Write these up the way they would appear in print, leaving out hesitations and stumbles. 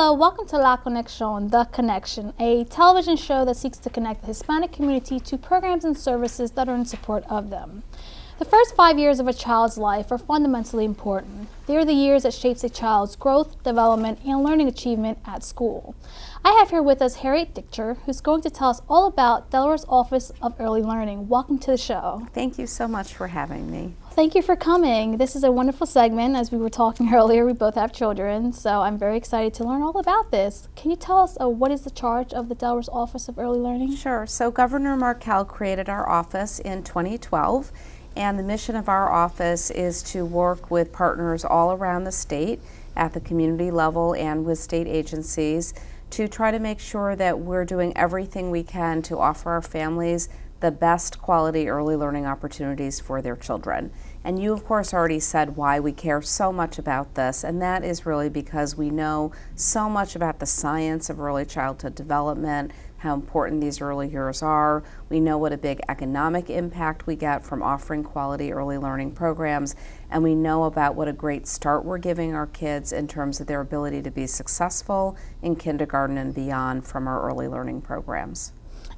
Hello, welcome to La Conexión, The Connection, a television show that seeks to connect the Hispanic community to programs and services that are in support of them. The first 5 years of a child's life are fundamentally important. They are the years that shapes a child's growth, development, and learning achievement at school. I have here with us Harriet Dichter, who's going to tell us all about Delaware's Office of Early Learning. Welcome to the show. Thank you so much for having me. Thank you for coming. This is a wonderful segment. As we were talking earlier, we both have children, so I'm very excited to learn all about this. Can you tell us what is the charge of the Delaware's Office of Early Learning? Sure. So Governor Markell created our office in 2012, and the mission of our office is to work with partners all around the state at the community level and with state agencies to try to make sure that we're doing everything we can to offer our families the best quality early learning opportunities for their children. And you, of course, already said why we care so much about this, and that is really because we know so much about the science of early childhood development, how important these early years are. We know what a big economic impact we get from offering quality early learning programs, and we know about what a great start we're giving our kids in terms of their ability to be successful in kindergarten and beyond from our early learning programs.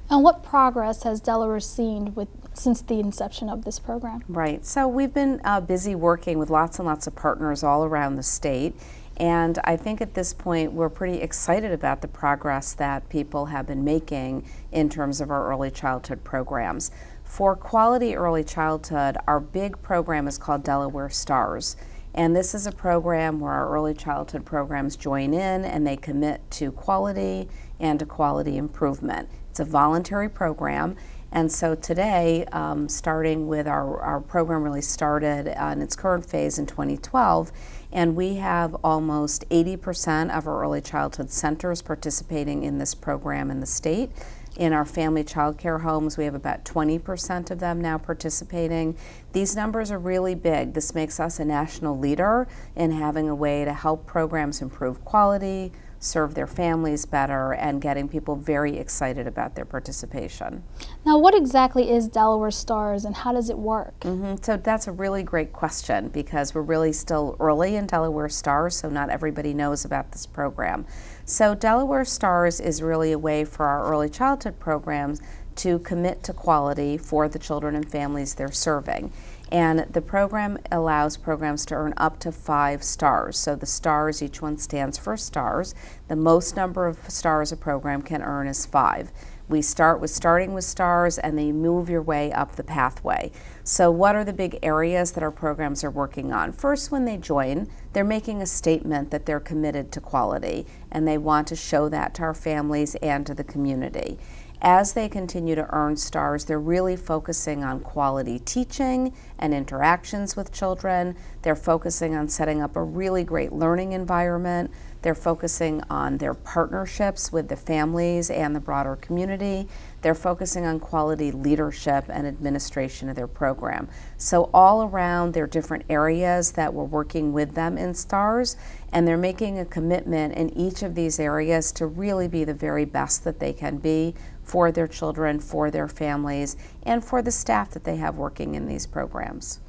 And what progress has Delaware seen since the inception of this program? Right. So we've been busy working with lots and lots of partners all around the state. And I think at this point we're pretty excited about the progress that people have been making in terms of our early childhood programs. For quality early childhood, our big program is called Delaware Stars. And this is a program where our early childhood programs join in and they commit to quality and to quality improvement. It's a voluntary program. And so today, starting with our program really started in its current phase in 2012, and we have almost 80% of our early childhood centers participating in this program in the state. In our family child care homes, we have about 20% of them now participating. These numbers are really big. This makes us a national leader in having a way to help programs improve quality, serve their families better, and getting people very excited about their participation. Now, what exactly is Delaware Stars and how does it work? So that's a really great question because we're really still early in Delaware Stars, so not everybody knows about this program. So Delaware Stars is really a way for our early childhood programs to commit to quality for the children and families they're serving. And the program allows programs to earn up to 5 stars. So the stars, each one stands for stars. The most number of stars a program can earn is 5. We start with starting with stars and then you move your way up the pathway. So what are the big areas that our programs are working on? First, when they join, they're making a statement that they're committed to quality and they want to show that to our families and to the community. As they continue to earn stars, they're really focusing on quality teaching and interactions with children. They're focusing on setting up a really great learning environment. They're focusing on their partnerships with the families and the broader community. They're focusing on quality leadership and administration of their program. So all around, there are different areas that we're working with them in STARS, and they're making a commitment in each of these areas to really be the very best that they can be for their children, for their families, and for the staff that they have working in these programs.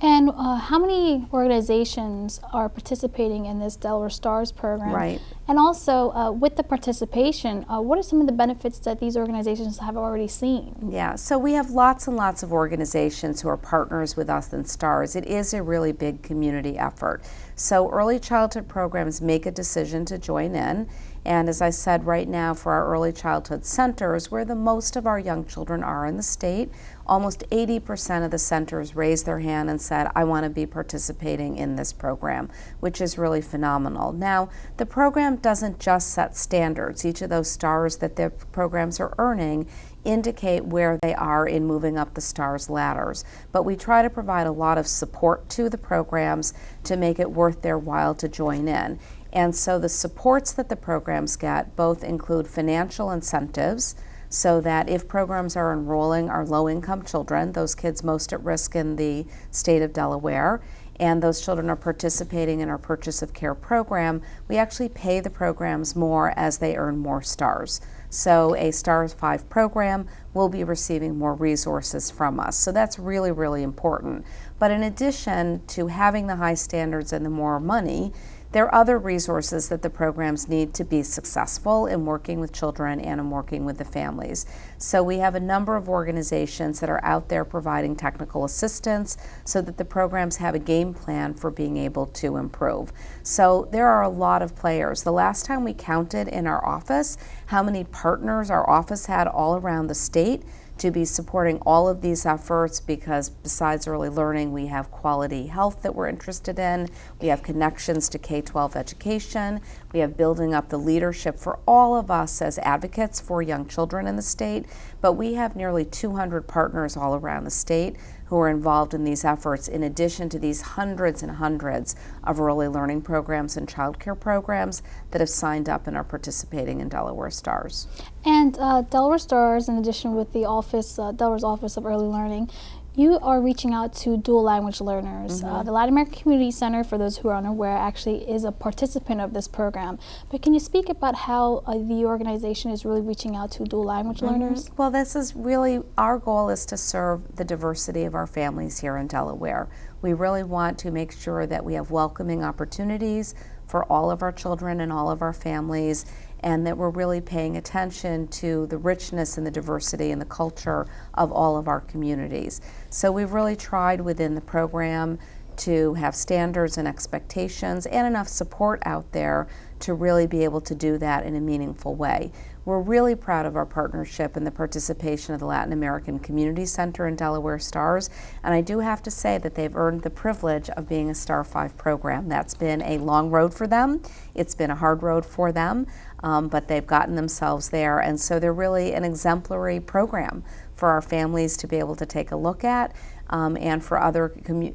And how many organizations are participating in this Delaware Stars program? Right. And also, with the participation, what are some of the benefits that these organizations have already seen? Yeah, so we have lots and lots of organizations who are partners with us in STARS. It is a really big community effort. So early childhood programs make a decision to join in. And as I said, right now for our early childhood centers, where the most of our young children are in the state, almost 80% of the centers raised their hand and said, I want to be participating in this program, which is really phenomenal. Now, the program doesn't just set standards. Each of those stars that their programs are earning indicate where they are in moving up the STARS ladders. But we try to provide a lot of support to the programs to make it worth their while to join in. And so the supports that the programs get both include financial incentives, so that if programs are enrolling our low-income children, those kids most at risk in the state of Delaware, and those children are participating in our Purchase of Care program, we actually pay the programs more as they earn more stars. So a STARS 5 program will be receiving more resources from us. So that's really, really important. But in addition to having the high standards and the more money, there are other resources that the programs need to be successful in working with children and in working with the families. So we have a number of organizations that are out there providing technical assistance so that the programs have a game plan for being able to improve. So there are a lot of players. The last time we counted in our office how many partners our office had all around the state to be supporting all of these efforts, because besides early learning, we have quality health that we're interested in, we have connections to K-12 education, we have building up the leadership for all of us as advocates for young children in the state, but we have nearly 200 partners all around the state who are involved in these efforts, in addition to these hundreds and hundreds of early learning programs and child care programs that have signed up and are participating in Delaware Stars. And Delaware Stars, in addition with the office, Delaware's Office of Early Learning, you are reaching out to dual language learners. The Latin American Community Center, for those who are unaware, actually is a participant of this program. But can you speak about how the organization is really reaching out to dual language learners? Well, this is really, our goal is to serve the diversity of our families here in Delaware. We really want to make sure that we have welcoming opportunities for all of our children and all of our families, and that we're really paying attention to the richness and the diversity and the culture of all of our communities. So we've really tried within the program to have standards and expectations and enough support out there to really be able to do that in a meaningful way. We're really proud of our partnership and the participation of the Latin American Community Center in Delaware Stars, and I do have to say that they've earned the privilege of being a Star 5 program. That's been a long road for them. It's been a hard road for them, but they've gotten themselves there, and so they're really an exemplary program for our families to be able to take a look at, and for other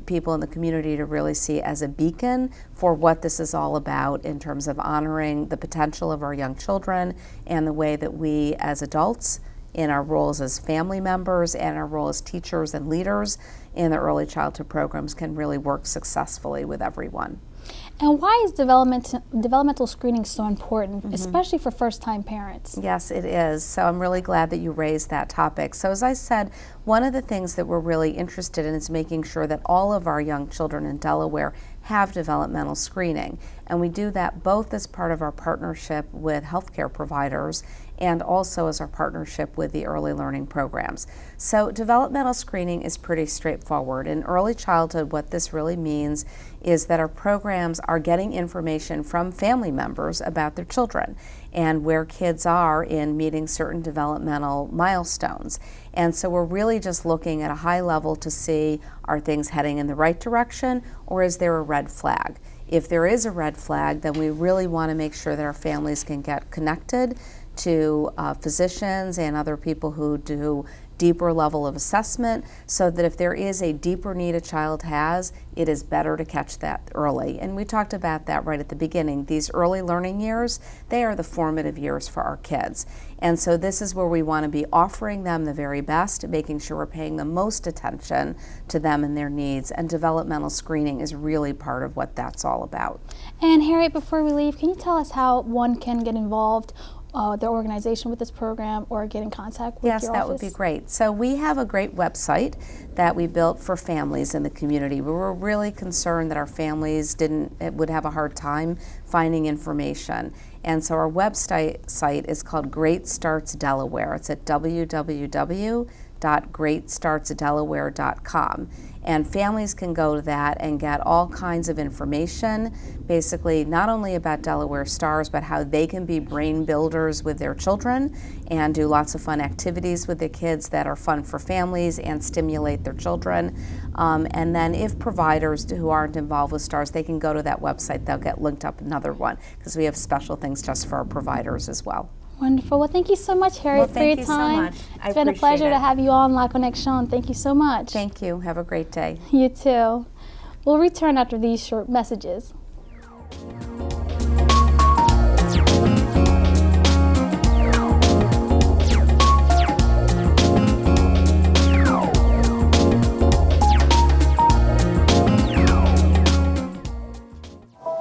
people in the community to really see as a beacon for what this is all about in terms of honoring the potential of our young children and the way that we as adults, in our roles as family members and our role as teachers and leaders in the early childhood programs, can really work successfully with everyone. And why is developmental screening so important, especially for first-time parents? Yes, it is. So I'm really glad that you raised that topic. So as I said, one of the things that we're really interested in is making sure that all of our young children in Delaware have developmental screening. And we do that both as part of our partnership with healthcare providers and also as our partnership with the early learning programs. So developmental screening is pretty straightforward. In early childhood, what this really means is that our programs are getting information from family members about their children and where kids are in meeting certain developmental milestones. And so we're really just looking at a high level to see, are things heading in the right direction, or is there a red flag? If there is a red flag, then we really want to make sure that our families can get connected to physicians and other people who do deeper level of assessment, so that if there is a deeper need a child has, it is better to catch that early. And we talked about that right at the beginning. These early learning years, they are the formative years for our kids. And so this is where we want to be offering them the very best, making sure we're paying the most attention to them and their needs. And developmental screening is really part of what that's all about. And Harriet, before we leave, can you tell us how one can get involved, the organization, with this program, or get in contact with your office? Yes, that would be great. So we have a great website that we built for families in the community. We were really concerned that our families would have a hard time finding information. And so our website is called Great Starts Delaware. It's at www.greatstartsdelaware.com. And families can go to that and get all kinds of information, basically not only about Delaware Stars, but how they can be brain builders with their children and do lots of fun activities with the kids that are fun for families and stimulate their children. And then if providers who aren't involved with Stars, they can go to that website. They'll get linked up another one, because we have special things just for our providers as well. Wonderful. Well, thank you so much, Harriet, for your time. Thank you so much. It's been a pleasure to have you on La Conexión. Thank you so much. Thank you. Have a great day. You too. We'll return after these short messages.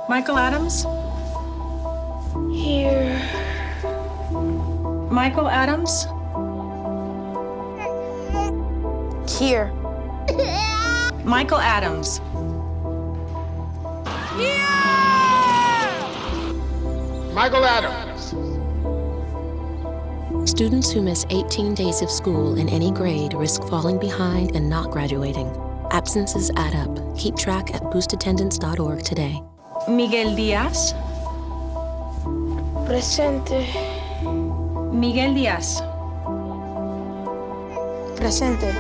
Michael Adams? Here. Michael Adams? Here. Michael Adams. Yeah! Michael Adams. Students who miss 18 days of school in any grade risk falling behind and not graduating. Absences add up. Keep track at boostattendance.org today. Miguel Díaz. Presente. Miguel Díaz. Presente.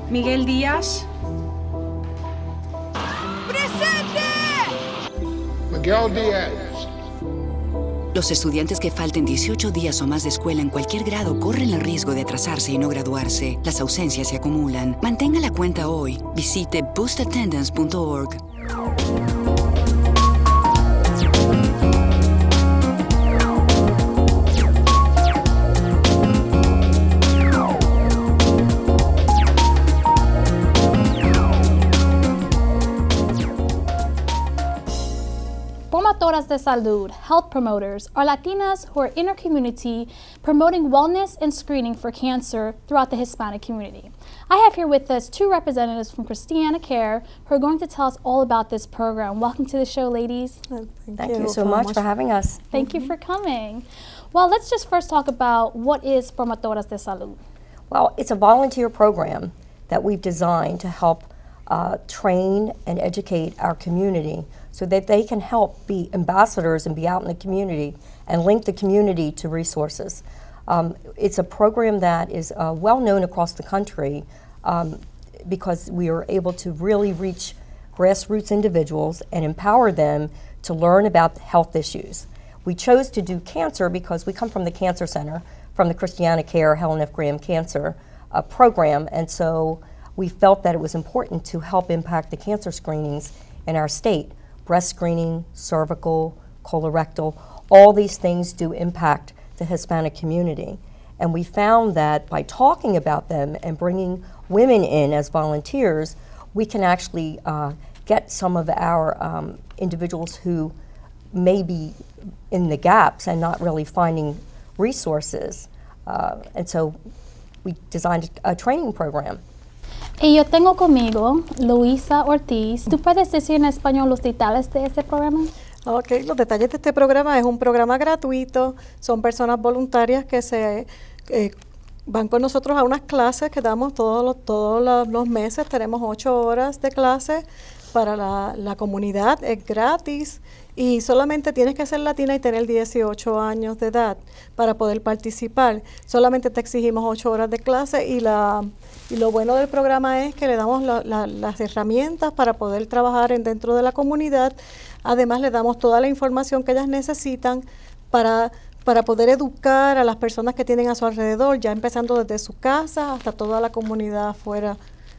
Miguel Díaz. Miguel Diaz. Los estudiantes que falten 18 días o más de escuela en cualquier grado corren el riesgo de atrasarse y no graduarse. Las ausencias se acumulan. Mantenga la cuenta hoy. Visite boostattendance.org. Promotoras de Salud, health promoters, are Latinas who are in our community promoting wellness and screening for cancer throughout the Hispanic community. I have here with us two representatives from Christiana Care who are going to tell us all about this program. Welcome to the show, ladies. Thank you so much for having us. Thank you for coming. Well, let's just first talk about what is Promotoras de Salud. Well, it's a volunteer program that we've designed to help train and educate our community so that they can help be ambassadors and be out in the community and link the community to resources. It's a program that is well known across the country because we are able to really reach grassroots individuals and empower them to learn about health issues. We chose to do cancer because we come from the Cancer Center, from the Christiana Care Helen F. Graham Cancer program, and so we felt that it was important to help impact the cancer screenings in our state. Breast screening, cervical, colorectal, all these things do impact the Hispanic community. And we found that by talking about them and bringing women in as volunteers, we can actually get some of our individuals who may be in the gaps and not really finding resources. And so we designed a training program. Y yo tengo conmigo Luisa Ortiz. ¿Tú puedes decir en español los detalles de este programa? Ok, los detalles de este programa es un programa gratuito, son personas voluntarias que se van con nosotros a unas clases que damos todos los meses, tenemos 8 horas de clase para la comunidad, es gratis y solamente tienes que ser latina y tener 18 años de edad para poder participar. Solamente te exigimos 8 horas de clase y lo bueno del programa es que le damos las herramientas para poder trabajar dentro de la comunidad. Además, le damos toda la información que ellas necesitan para poder educar a las personas que tienen a su alrededor, ya empezando desde su casa hasta toda la comunidad afuera.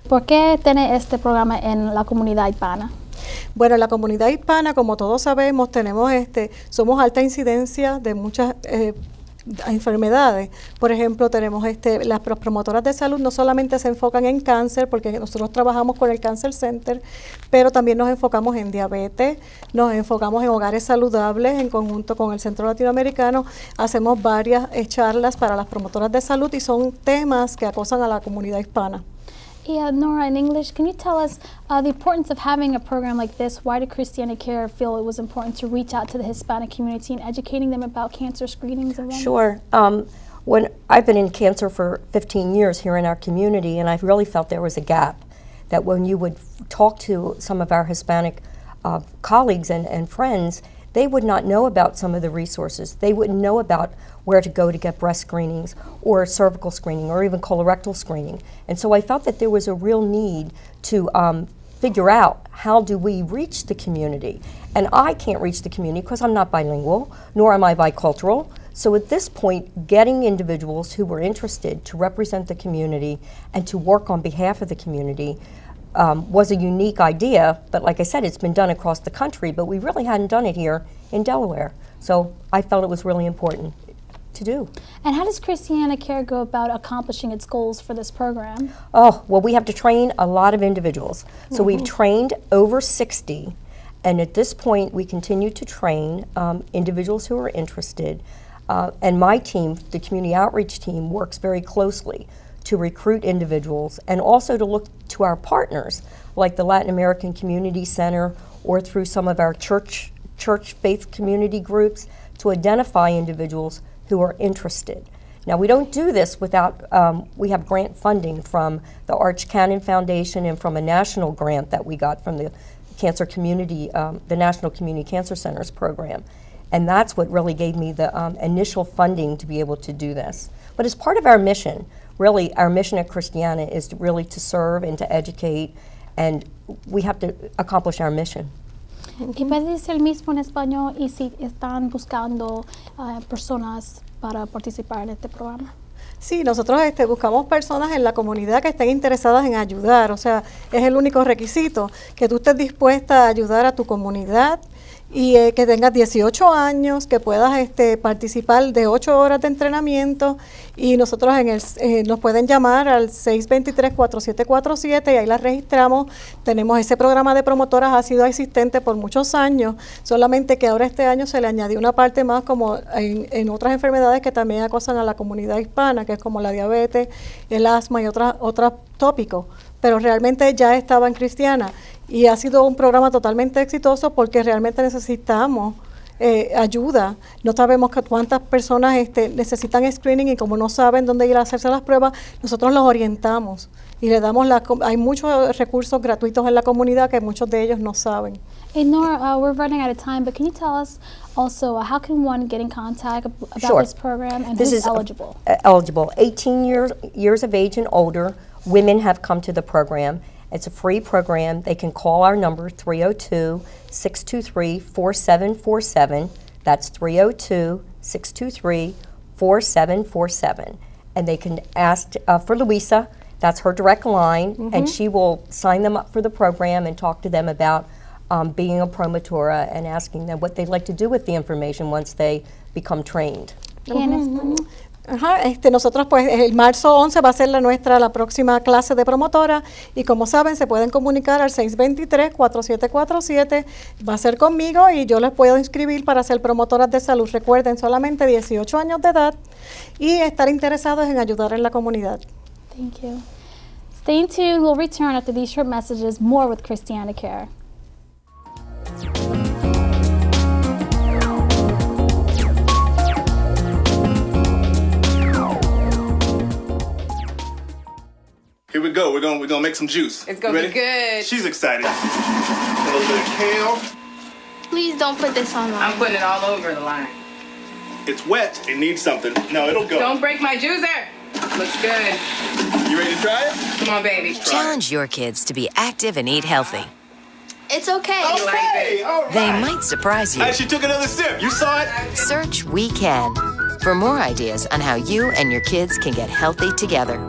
¿Por qué tiene este programa en la comunidad hispana? Bueno, la comunidad hispana, como todos sabemos, somos alta incidencia de muchas enfermedades. Por ejemplo, tenemos las promotoras de salud no solamente se enfocan en cáncer, porque nosotros trabajamos con el Cancer Center, pero también nos enfocamos en diabetes, nos enfocamos en hogares saludables, en conjunto con el Centro Latinoamericano, hacemos varias charlas para las promotoras de salud y son temas que acosan a la comunidad hispana. Nora, in English, can you tell us the importance of having a program like this? Why did Christiana Care feel it was important to reach out to the Hispanic community and educating them about cancer screenings and wellness? Sure. When I've been in cancer for 15 years here in our community, and I've really felt there was a gap, that when you would talk to some of our Hispanic colleagues and friends, they would not know about some of the resources. They wouldn't know about where to go to get breast screenings or cervical screening or even colorectal screening. And so I felt that there was a real need to figure out how do we reach the community. And I can't reach the community because I'm not bilingual, nor am I bicultural. So at this point, getting individuals who were interested to represent the community and to work on behalf of the community was a unique idea, but like I said, it's been done across the country, but we really hadn't done it here in Delaware. So I felt it was really important to do. And how does Christiana Care go about accomplishing its goals for this program? Oh, well, we have to train a lot of individuals. So we've trained over 60, and at this point, we continue to train individuals who are interested. And my team, the community outreach team, works very closely to recruit individuals and also to look to our partners, like the Latin American Community Center or through some of our church church faith community groups to identify individuals who are interested. Now, we don't do this without, we have grant funding from the Arch Cannon Foundation and from a national grant that we got from the Cancer Community, the National Community Cancer Centers program. And that's what really gave me the initial funding to be able to do this. But as part of our mission, really, our mission at Christiana is to really to serve and to educate, and we have to accomplish our mission. Y puede decir el mismo en español y si están buscando personas para participar en este programa. Sí, nosotros buscamos personas en la comunidad que estén interesadas en ayudar, o sea, es el único requisito, que tú estés dispuesta a ayudar a tu comunidad y que tengas 18 años, que puedas participar de 8 horas de entrenamiento y nosotros nos pueden llamar al 623-4747 y ahí las registramos. Tenemos ese programa de promotoras, ha sido existente por muchos años, solamente que ahora este año se le añadió una parte más como en otras enfermedades que también acosan a la comunidad hispana, que es como la diabetes, el asma y otros tópicos, pero realmente ya estaba en Christiana. Y ha sido un programa totalmente exitoso porque realmente necesitamos ayuda. No sabemos cuántas personas necesitan screening y como no saben dónde ir a hacerse las pruebas, nosotros los orientamos y le damos hay muchos recursos gratuitos en la comunidad que muchos de ellos no saben. Hey Nora, we're running out of time, but can you tell us also how can one get in contact about Sure. this program and This who's is eligible? Eligible. 18 years of age and older, women have come to the program. It's a free program. They can call our number, 302-623-4747. That's 302-623-4747. And they can ask for Luisa. That's her direct line, and she will sign them up for the program and talk to them about being a promotora and asking them what they'd like to do with the information once they become trained. Y en español. Ajá, nosotros pues el marzo 11 va a ser la próxima clase de promotora y como saben se pueden comunicar al 623-4747, va a ser conmigo y yo les puedo inscribir para ser promotoras de salud. Recuerden, solamente 18 años de edad y estar interesados en ayudar en la comunidad. Thank you. Stay tuned. We'll return after these short messages, more with Christiana Care. Here we go. We're gonna make some juice. It's gonna be good. She's excited. A little bit of kale. Please don't put this on I'm putting it all over the line. It's wet. It needs something. No, it'll go. Don't break my juicer. Looks good. You ready to try it? Come on, baby. Challenge your kids to be active and eat healthy. It's okay. Okay. All right. They might surprise you. She took another sip. You saw it? Search We Can for more ideas on how you and your kids can get healthy together.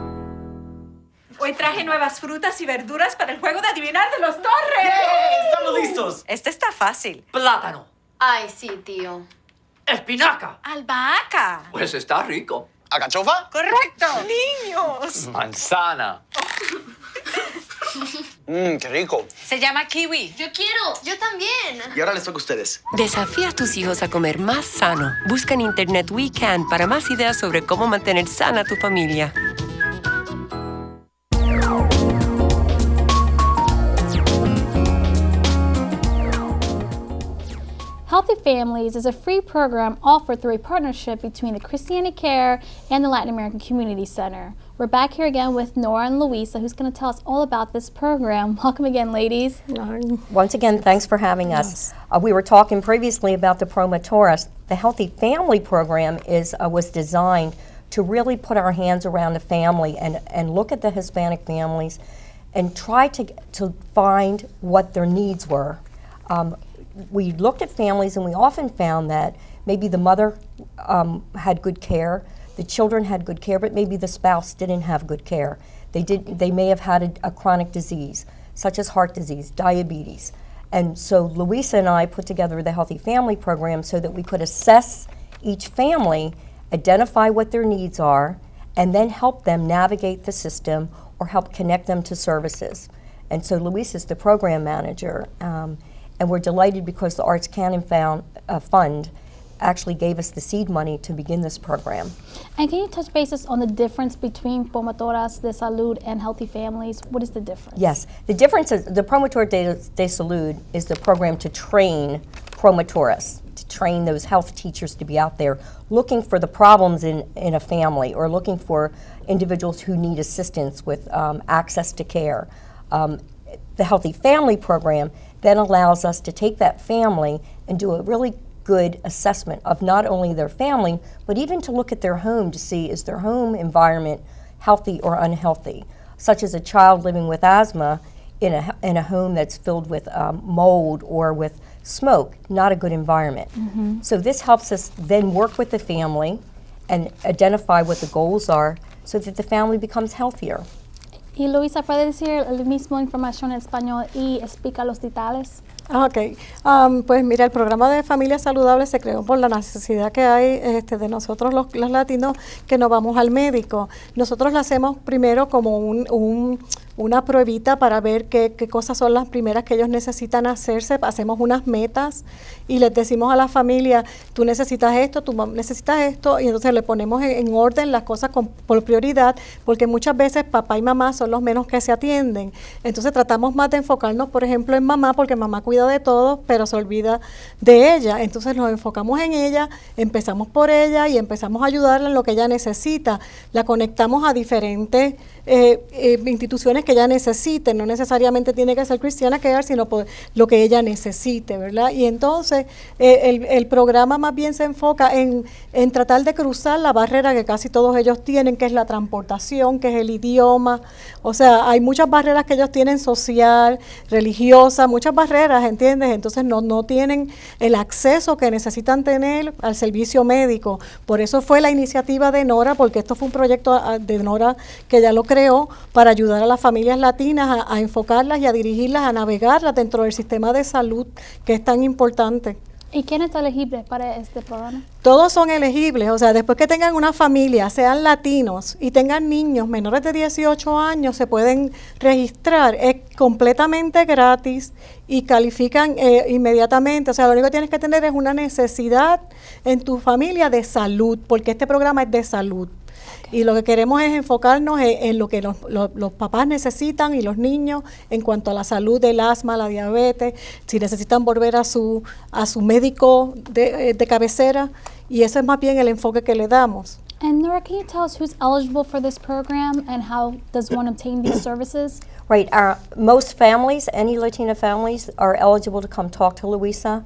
Hoy traje nuevas frutas y verduras para el juego de adivinar de los Torres. ¡Yay! ¡Estamos listos! Este está fácil. Plátano. Ay, sí, tío. Espinaca. Albahaca. Pues está rico. ¿Alcachofa? Correcto. Niños. Manzana. Qué rico. Se llama kiwi. Yo quiero. Yo también. Y ahora les toca a ustedes. Desafía a tus hijos a comer más sano. Busca en internet We Can para más ideas sobre cómo mantener sana a tu familia. Healthy Families is a free program offered through a partnership between the Christiana Care and the Latin American Community Center. We're back here again with Nora and Luisa, who's going to tell us all about this program. Welcome again, ladies. Once again, thanks for having us. We were talking previously about the Promotoras. The Healthy Family program was designed to really put our hands around the family and look at the Hispanic families and try to find what their needs were. We looked at families and we often found that maybe the mother had good care, the children had good care, but maybe the spouse didn't have good care. They may have had a chronic disease, such as heart disease, diabetes. And so Luisa and I put together the Healthy Family program so that we could assess each family, identify what their needs are, and then help them navigate the system or help connect them to services. And so Luisa's the program manager. And we're delighted because the Arts Cannon Fund actually gave us the seed money to begin this program. And can you touch bases on the difference between Promotoras de Salud and Healthy Families? What is the difference? Yes, the difference is the Promotoras de Salud is the program to train promotoras, to train those health teachers to be out there looking for the problems in a family or looking for individuals who need assistance with access to care. The Healthy Family program then allows us to take that family and do a really good assessment of not only their family, but even to look at their home to see is their home environment healthy or unhealthy, such as a child living with asthma in a home that's filled with mold or with smoke, not a good environment. Mm-hmm. So this helps us then work with the family and identify what the goals are so that the family becomes healthier. Y Luisa, ¿puede decir el mismo información en español y explica los detalles? Ok, pues mira, el programa de familia saludable se creó por la necesidad que hay de nosotros los latinos que nos vamos al médico. Nosotros lo hacemos primero como una pruebita para ver qué cosas son las primeras que ellos necesitan hacerse. Hacemos unas metas y les decimos a la familia, tú necesitas esto, tú necesitas esto, y entonces le ponemos en orden las cosas por prioridad, porque muchas veces papá y mamá son los menos que se atienden. Entonces tratamos más de enfocarnos, por ejemplo, en mamá, porque mamá cuida de todos, pero se olvida de ella. Entonces nos enfocamos en ella, empezamos por ella y empezamos a ayudarla en lo que ella necesita. La conectamos a diferentes instituciones que ella necesite, no necesariamente tiene que ser Christiana Care, sino por lo que ella necesite, ¿verdad? Y entonces el programa más bien se enfoca en tratar de cruzar la barrera que casi todos ellos tienen, que es la transportación, que es el idioma. O sea, hay muchas barreras que ellos tienen, social, religiosa, muchas barreras, ¿entiendes? Entonces no tienen el acceso que necesitan tener al servicio médico. Por eso fue la iniciativa de Nora, porque esto fue un proyecto de Nora que ya lo creó para ayudar a las familias latinas a enfocarlas y a dirigirlas, a navegarlas dentro del sistema de salud que es tan importante. ¿Y quién está elegible para este programa? Todos son elegibles, o sea, después que tengan una familia, sean latinos y tengan niños menores de 18 años, se pueden registrar. Es completamente gratis y califican inmediatamente. O sea, lo único que tienes que tener es una necesidad en tu familia de salud, porque este programa es de salud. Y lo que queremos es enfocarnos en lo que los papás necesitan y los niños en cuanto a la salud del asma, la diabetes, si necesitan volver a su médico de cabecera, y eso es más bien el enfoque que le damos. And Nora, can you tell us who's eligible for this program and how does one obtain these services? Right, most families, any Latina families, are eligible to come talk to Luisa,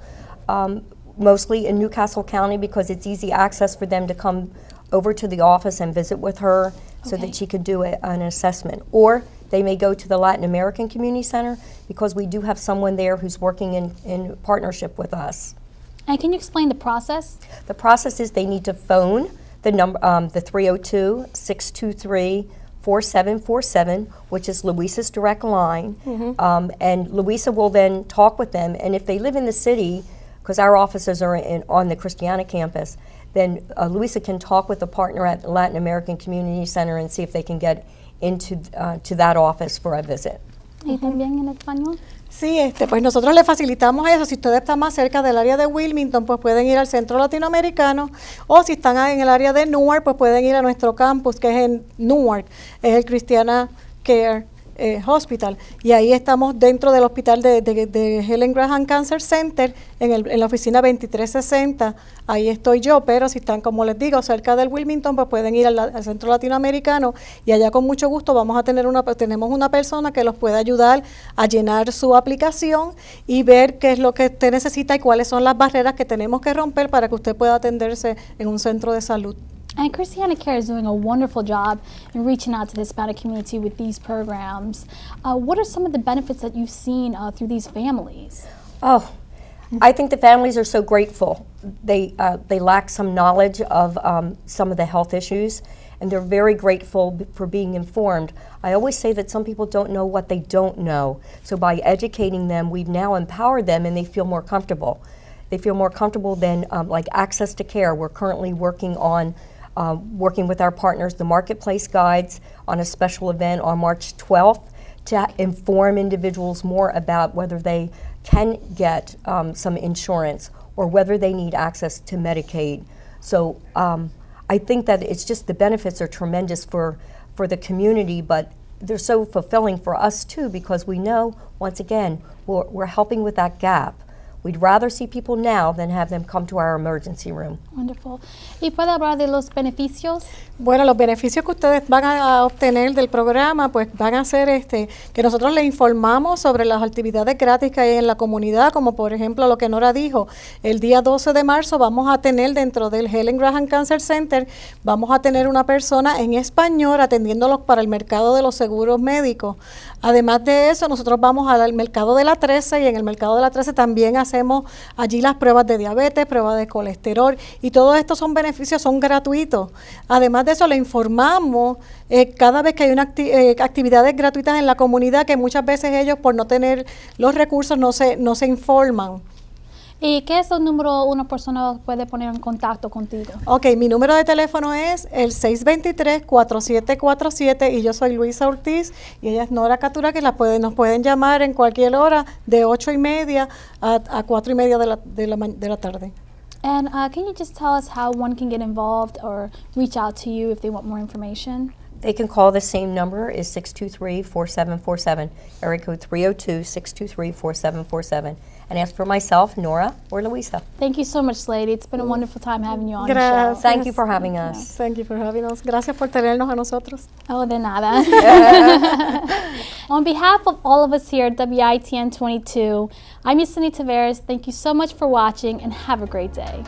mostly in Newcastle County because it's easy access for them to come over to the office and visit with her so that she could do an assessment. Or they may go to the Latin American Community Center because we do have someone there who's working in partnership with us. And can you explain the process? The process is they need to phone the number, the 302-623-4747, which is Luisa's direct line. Mm-hmm. And Luisa will then talk with them, and if they live in the city, because our offices are on the Christiana campus, then Luisa can talk with a partner at the Latin American Community Center and see if they can get into to that office for a visit. ¿Y también en español? Sí, pues nosotros le facilitamos eso. Si usted está más cerca del área de Wilmington, pues pueden ir al Centro Latinoamericano, o si están en el área de Newark, pues pueden ir a nuestro campus, que es en Newark, es el Christiana Care Hospital, y ahí estamos dentro del hospital de Helen Graham Cancer Center, en la oficina 2360, ahí estoy yo, pero si están, como les digo, cerca del Wilmington, pues pueden ir al Centro Latinoamericano, y allá con mucho gusto tenemos una persona que los puede ayudar a llenar su aplicación y ver qué es lo que usted necesita y cuáles son las barreras que tenemos que romper para que usted pueda atenderse en un centro de salud. And Christiana Care is doing a wonderful job in reaching out to the Hispanic community with these programs. What are some of the benefits that you've seen through these families? Oh, I think the families are so grateful. They lack some knowledge of some of the health issues, and they're very grateful for being informed. I always say that some people don't know what they don't know. So by educating them, we've now empowered them, and they feel more comfortable. They feel more comfortable than like access to care. We're currently working on working with our partners, the Marketplace Guides, on a special event on March 12th to inform individuals more about whether they can get some insurance or whether they need access to Medicaid. So I think that it's just the benefits are tremendous for the community, but they're so fulfilling for us too, because we know, once again, we're helping with that gap. We'd rather see people now than have them come to our emergency room. Wonderful. ¿Y puede hablar de los beneficios? Bueno, los beneficios que ustedes van a obtener del programa, pues van a ser que nosotros les informamos sobre las actividades gratis que hay en la comunidad, como por ejemplo lo que Nora dijo, el día 12 de marzo vamos a tener dentro del Helen Graham Cancer Center, vamos a tener una persona en español atendiéndolos para el mercado de los seguros médicos. Además de eso, nosotros vamos al mercado de la 13 y en el mercado de la 13 también hacemos allí las pruebas de diabetes, pruebas de colesterol y todos estos son beneficios, son gratuitos. Además de eso, le informamos cada vez que hay actividades gratuitas en la comunidad que muchas veces ellos por no tener los recursos no se informan. ¿Y qué es el número una persona puede poner en contacto contigo? Ok, mi número de teléfono es el 623-4747 y yo soy Luisa Ortiz y ella es Nora Catura, que nos pueden llamar en cualquier hora de 8:30 a 4:30 de la tarde. And can you just tell us how one can get involved or reach out to you if they want more information? They can call the same number, is 623-4747, area code 302-623-4747, and ask for myself, Nora, or Luisa. Thank you so much, lady. It's been a wonderful time having you on the Gracias. show. Thank you for having us. Thank you for having us. Gracias por tenernos a nosotros. Oh, de nada. On behalf of all of us here at WITN 22, I'm Yesenia Taveras. Thank you so much for watching and have a great day.